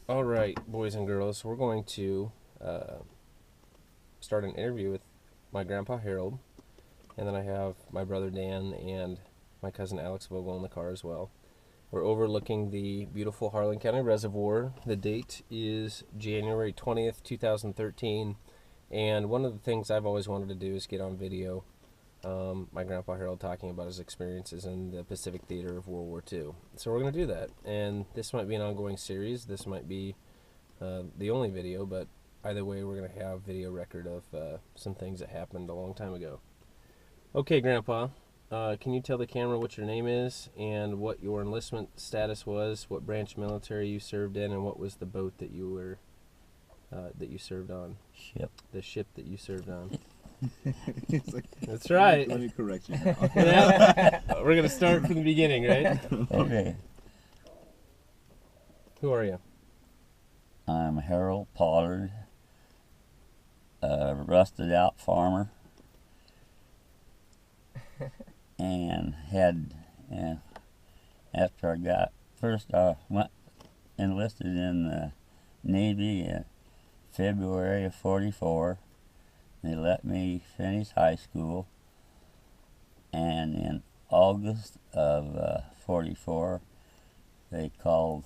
All right, boys and girls, we're going to start an interview with my grandpa Harold, and then I have my brother Dan and my cousin Alex Vogel in the car as well. We're overlooking the beautiful Harlan County Reservoir. The date is January 20th, 2013, and one of the things I've always wanted to do is get on video my grandpa Harold talking about his experiences in the Pacific Theater of World War II. So we're going to do that, and this might be an ongoing series. This might be the only video, but either way, we're going to have video record of some things that happened a long time ago. Okay, Grandpa, can you tell the camera what your name is and what your enlistment status was, what branch military you served in, and what was the boat that you were that you served on? Ship. The ship that you served on. Like, That's right. Let me correct you now. Yeah. We're going to start from the beginning, right? Okay. Who are you? I'm Harold Pollard, a rusted out farmer, and after I went enlisted in the Navy in February of '44. They let me finish high school, and in August of '44, they called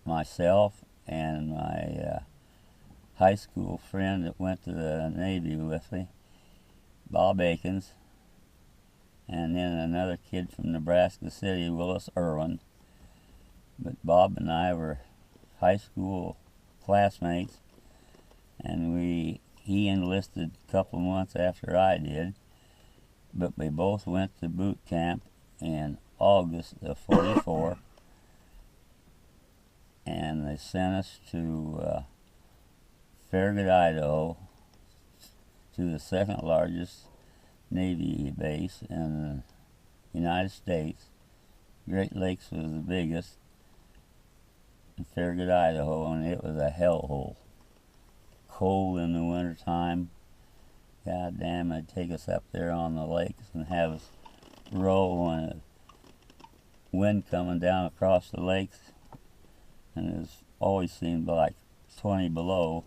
myself and my high school friend that went to the Navy with me, Bob Akins, and then another kid from Nebraska City, Willis Irwin. But Bob and I were high school classmates, and he enlisted a couple months after I did, but we both went to boot camp in August of '44. And they sent us to Farragut, Idaho, to the second largest Navy base in the United States. Great Lakes was the biggest, in Farragut, Idaho, and it was a hellhole. Cold in the wintertime. God damn, it'd take us up there on the lakes and have us row when the wind coming down across the lakes. And it always seemed like 20 below.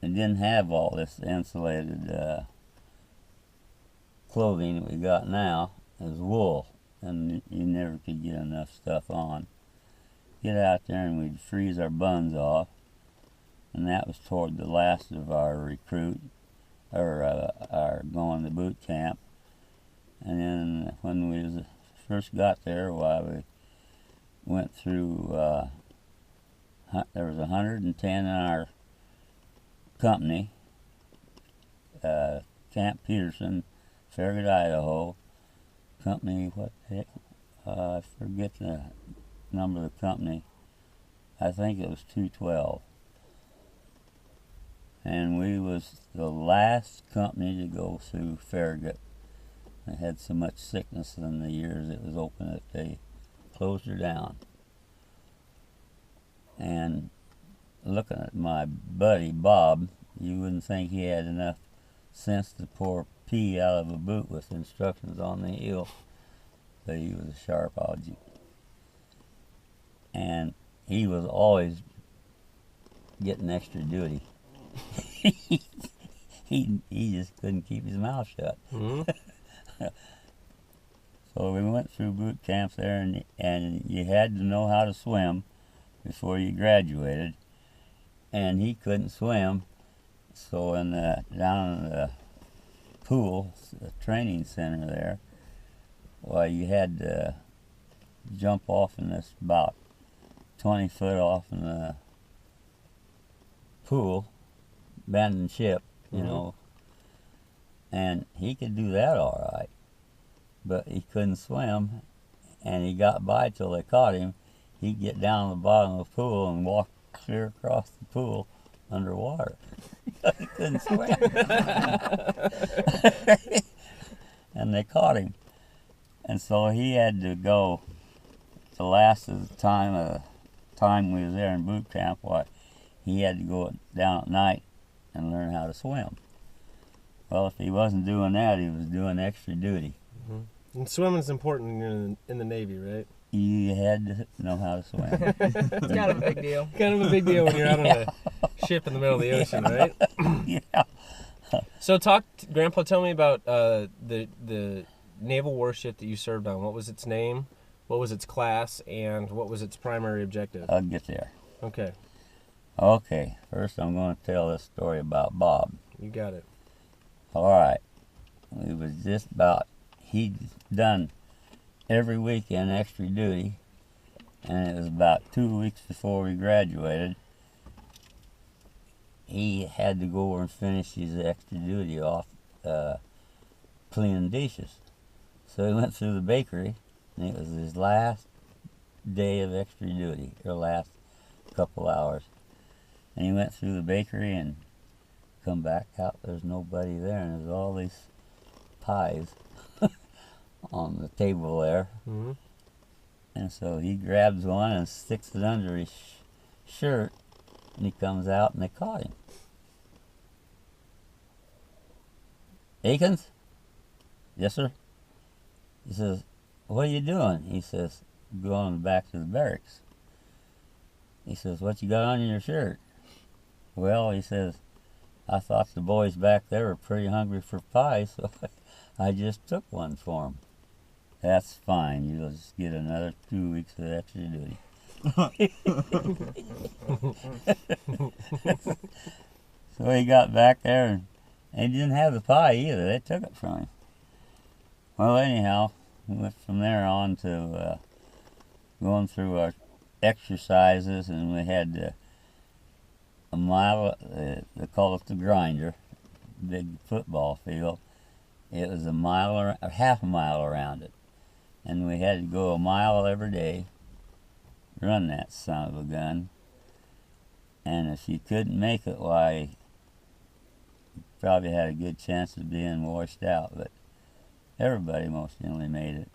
It didn't have all this insulated clothing that we got now. It was wool, and you never could get enough stuff on. Get out there and we'd freeze our buns off, and that was toward the last of our recruit, or our going to boot camp. And then when we first got there, we went through, there was 110 in our company, Camp Peterson, Farragut, Idaho. Company, what the heck, I forget the number of the company. I think it was 212. And we was the last company to go through Farragut. It had so much sickness in the years it was open that they closed her down. And looking at my buddy Bob, you wouldn't think he had enough sense to pour pee out of a boot with instructions on the heel, but he was a sharp object. And he was always getting extra duty. he just couldn't keep his mouth shut. Mm-hmm. So we went through boot camps there, and you had to know how to swim before you graduated. And he couldn't swim, so down in the pool, the training center there, well, you had to jump off in this about 20 foot off in the pool, abandoned ship, you know. And he could do that all right, but he couldn't swim, and he got by till they caught him. He'd get down the bottom of the pool and walk clear across the pool underwater. He couldn't swim. And they caught him. And so he had to go the last of the time we was there in boot camp. He had to go down at night and learn how to swim. Well, if he wasn't doing that, he was doing extra duty. Mm-hmm. And swimming's important in the Navy, right? You had to know how to swim. It's kind of a big deal. Kind of a big deal when you're out on a ship in the middle of the ocean, right? Yeah. So, Grandpa, tell me about the naval warship that you served on. What was its name? What was its class? And what was its primary objective? I'll get there. Okay, Okay, first I'm going to tell this story about Bob. you got it. All right. We was just about, he'd done every weekend extra duty, and it was about 2 weeks before we graduated. He had to go over and finish his extra duty off cleaning dishes. So he went through the bakery, and it was his last day of extra duty, or last couple hours. And he went through the bakery and come back out, there's nobody there, and there's all these pies on the table there. Mm-hmm. And so he grabs one and sticks it under his shirt, and he comes out and they caught him. Akins? Yes, sir? He says, what are you doing? He says, going back to the barracks. He says, what you got on your shirt? Well, he says, I thought the boys back there were pretty hungry for pie, so I just took one for them. That's fine. You'll just get another 2 weeks of extra duty. So he got back there, and he didn't have the pie either. They took it from him. Well, anyhow, we went from there on to going through our exercises, and we had a mile, they call it the grinder, big football field. It was a mile or half a mile around it. And we had to go a mile every day, run that son of a gun. And if you couldn't make it, why, you probably had a good chance of being washed out, but everybody most generally made it.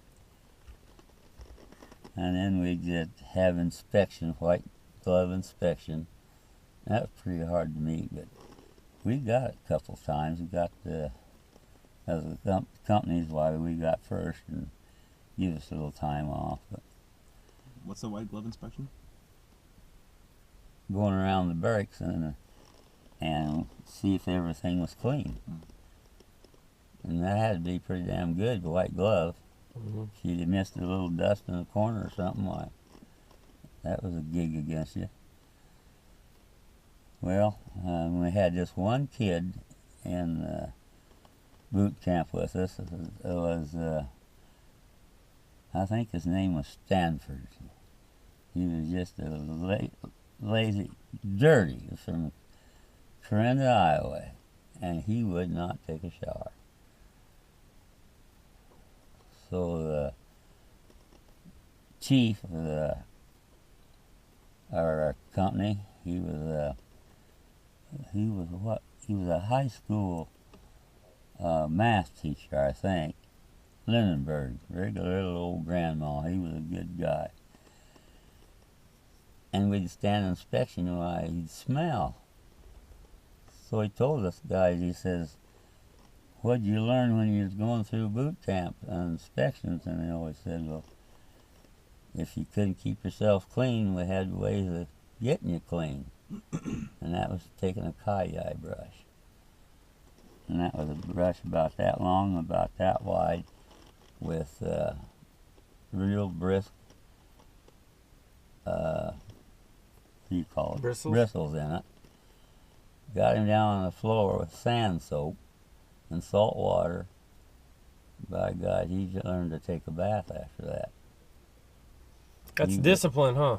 And then we did have inspection, white glove inspection. That was pretty hard to meet, but we got it a couple times. We got as the companies why we got first and give us a little time off. But What's the white glove inspection? going around the barracks and see if everything was clean. And that had to be pretty damn good, the white glove. Mm-hmm. If you'd have missed a little dust in the corner or something, why, that was a gig against you. Well, we had just one kid in boot camp with us. It was I think his name was Stanford. He was just a lazy, dirty, from Corinda, Iowa, and he would not take a shower. So the chief of our company, he was what? He was a high school math teacher, I think. Lindenberg, regular little old grandma. He was a good guy. And we'd stand inspection while he'd smell. So he told us guys, he says, what'd you learn when you was going through boot camp and inspections? And they always said, well, if you couldn't keep yourself clean, we had ways of getting you clean. And that was taking a cayeye brush. And that was a brush about that long, about that wide, with real brisk, what do you call it? Bristles? Bristles in it. Got him down on the floor with sand soap and salt water. By God, he learned to take a bath after that. That's He discipline, huh?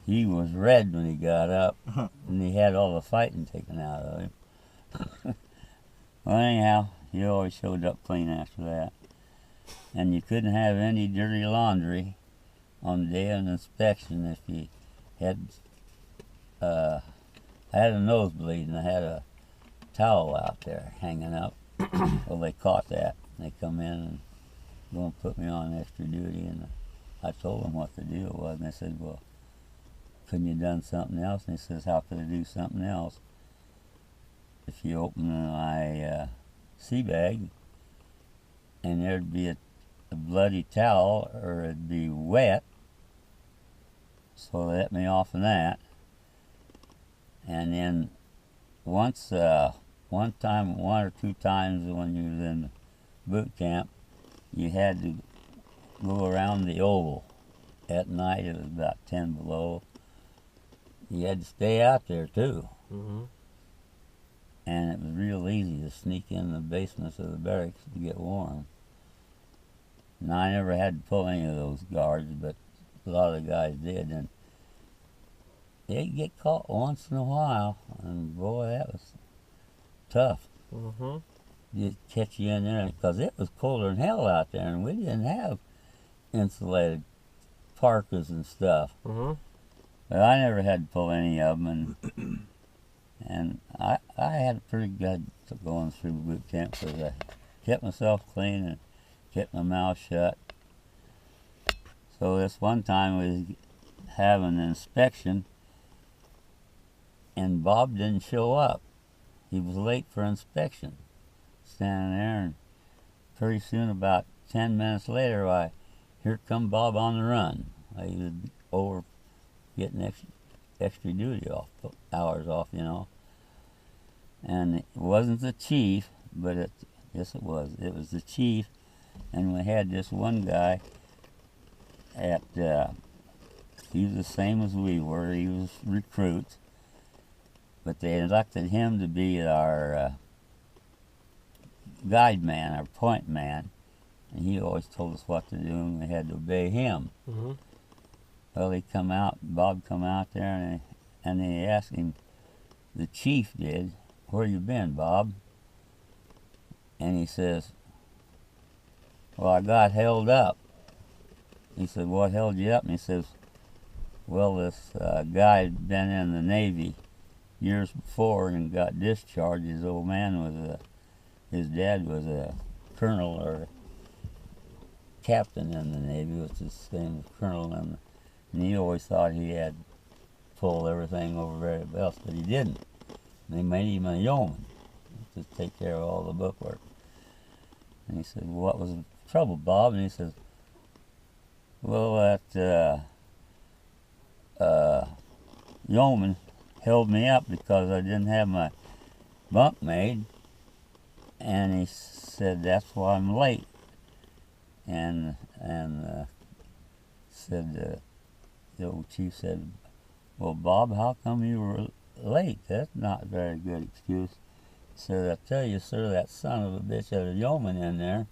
He was red when he got up, and he had all the fighting taken out of him. Well, anyhow, he always showed up clean after that. And you couldn't have any dirty laundry on the day of an inspection if you had I had a nosebleed and I had a towel out there hanging up. Well, they caught that. They come in and going to put me on extra duty, and I told them what the deal was, and they said, well, couldn't you done something else? And he says, how could I do something else? If you open my sea bag and there'd be a bloody towel, or it'd be wet, So they let me off of that. And then one or two times when you was in boot camp, you had to go around the oval. At night it was about 10 below. You had to stay out there too. Mm-hmm. And it was real easy to sneak in the basements of the barracks to get warm. And I never had to pull any of those guards, but a lot of the guys did. And they'd get caught once in a while, and boy, that was tough. Mm-hmm. Just catch you in there, because it was colder than hell out there, and we didn't have insulated parkas and stuff. Mm-hmm. But I never had to pull any of them, and I had a pretty good going through boot camp, because I kept myself clean and kept my mouth shut. So this one time we was having an inspection, and Bob didn't show up. He was late for inspection, standing there, and pretty soon, about 10 minutes later, here come Bob on the run. He was over getting extra duty hours off, you know. And it wasn't the chief, but yes, it was. It was the chief, and we had this one guy he was the same as we were. He was recruit, but they elected him to be our guide man, our point man, and he always told us what to do, and we had to obey him. Mm-hmm. Well, Bob come out there, and they asked him, the chief did, "Where you been, Bob?" And he says, "Well, I got held up." He said, "What held you up?" And he says, "Well, this guy had been in the Navy years before and got discharged. His old man his dad was a colonel or captain in the Navy, which is the same as colonel, and he always thought he had pulled everything over everybody else, but he didn't. They made him a yeoman to take care of all the bookwork." And he said, "What was the trouble, Bob?" And he says, "Well, that yeoman held me up because I didn't have my bunk made, and he said that's why I'm late." And said the old chief said, "Well, Bob, how come you were late? That's not a very good excuse." He said, "I tell you, sir, that son of a bitch had a yeoman in there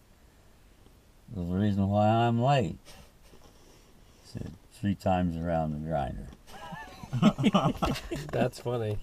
was the reason why I'm late." He said, 3 times around the grinder. That's funny.